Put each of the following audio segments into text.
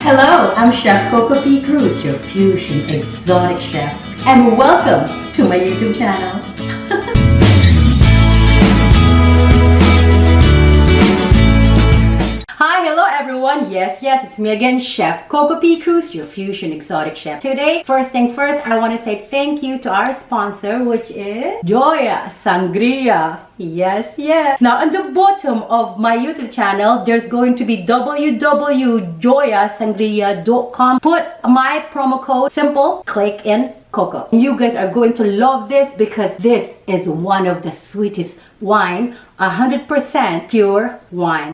Hello, I'm Chef Coco Cruz, your fusion exotic chef, and welcome to my YouTube channel. Hi, hello everyone. Yes, it's me again, Chef Coco Cruz, your fusion exotic chef. Today, first thing first, I want to say thank you to our sponsor, which is Joya Sangria. Yes. Now, on the bottom of my YouTube channel, there's going to be www.joyasangria.com. Put my promo code, simple, click in Coco. You guys are going to love this because this is one of the sweetest wine, 100% pure wine.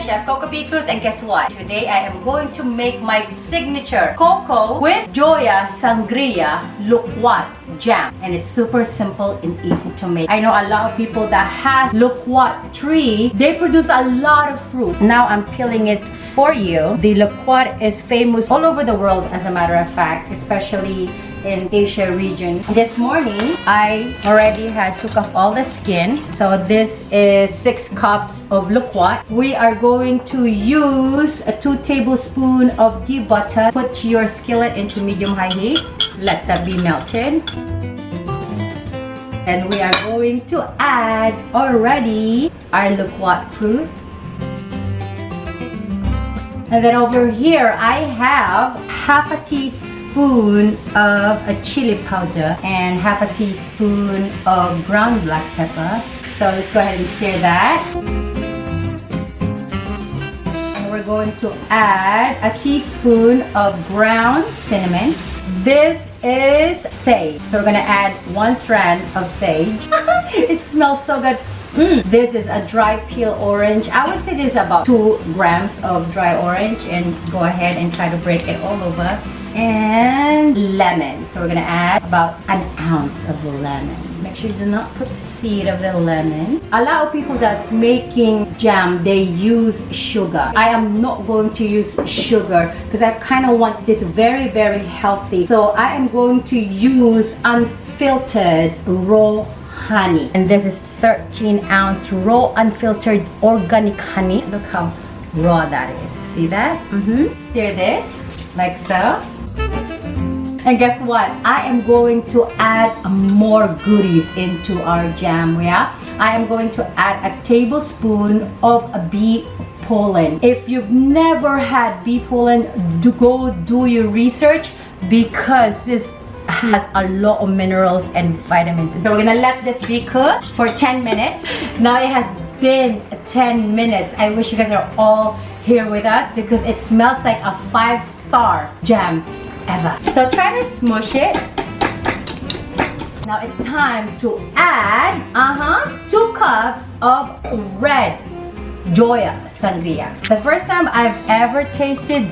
Chef Coco Cruz, and guess what? Today I am going to make my signature cocoa with Joya Sangria Loquat jam, and it's super simple and easy to make. I know a lot of people that has Loquat tree, they produce a lot of fruit. Now I'm peeling it for you. The Loquat is famous all over the world, as a matter of fact, especially in Asia region. This morning I already had took off all the skin, so this is 6 cups of Loquat. We are going to use a 2 tablespoons of ghee butter. Put your skillet into medium-high heat, let that be melted, and we are going to add already our Loquat fruit. And then over here I have half a teaspoon of a chili powder and half a teaspoon of ground black pepper. So let's go ahead and stir that. And we're going to add a teaspoon of ground cinnamon. This is sage. So we're gonna add 1 strand of sage. It smells so good. This is a dry peel orange. I would say this is about 2 grams of dry orange, and go ahead and try to break it all over. And lemon. So we're gonna add about 1 ounce of lemon. Make sure you do not put the seed of the lemon. A lot of people that's making jam, they use sugar. I am not going to use sugar because I kind of want this very healthy. So I am going to use unfiltered raw honey, and this is 13-ounce raw unfiltered organic honey. Look how raw that is. See that? Stir this like so. And guess what? I am going to add more goodies into our jam. I am going to add a tablespoon of bee pollen. If you've never had bee pollen, go do your research, because this has a lot of minerals and vitamins. So we're gonna let this be cooked for 10 minutes. Now it has been 10 minutes. I wish you guys are all here with us because it smells like a 5-star jam ever. So try to smush it. Now it's time to add 2 cups of red Joya Sangria. The first time I've ever tasted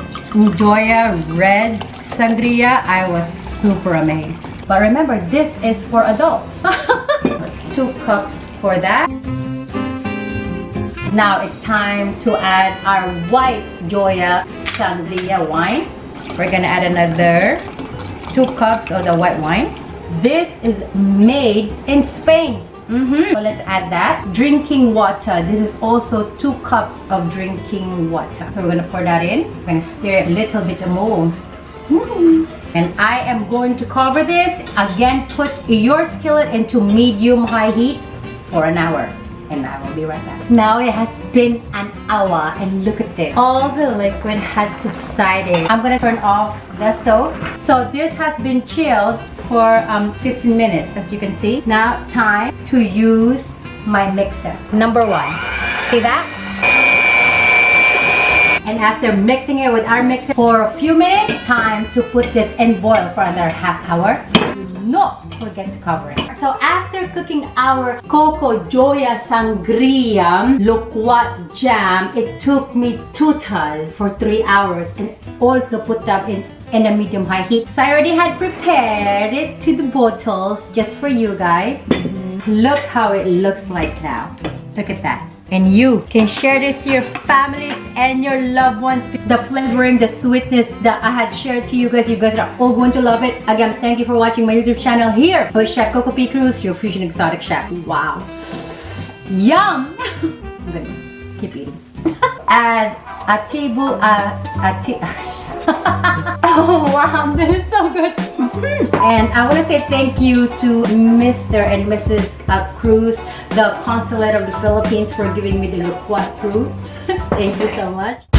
Joya red Sangria, I was super amazed. But remember, this is for adults. 2 cups for that. Now it's time to add our white Joya Sangria wine. We're gonna add another 2 cups of the white wine. This is made in Spain. So let's add that. Drinking water. This is also 2 cups of drinking water. So we're gonna pour that in. We're gonna stir it a little bit more. And I am going to cover this. Again, put your skillet into medium-high heat for 1 hour. And I will be right back. Now it has been 1 hour, and look at this. All the liquid has subsided. I'm gonna turn off the stove. So this has been chilled for 15 minutes, as you can see. Now time to use my mixer. Number 1. See that? And after mixing it with our mixer for a few minutes, time to put this in boil for another half hour. Do not forget to cover it. So after cooking our Coco Joya Sangria Loquat jam, it took me total for 3 hours, and also put that in a medium-high heat. So I already had prepared it to the bottles just for you guys. Look how it looks like now. Look at that. And you can share this to your families and your loved ones. The flavoring, the sweetness that I had shared to you guys are all going to love it. Again, thank you for watching my YouTube channel here with Chef Coco P. Cruz, your fusion exotic chef. Wow. Yum! I'm gonna keep eating. Add a table, oh wow, this is so good. And I want to say thank you to Mr. and Mrs. Cruz, the consulate of the Philippines, for giving me the Loquat fruit. Thank you so much.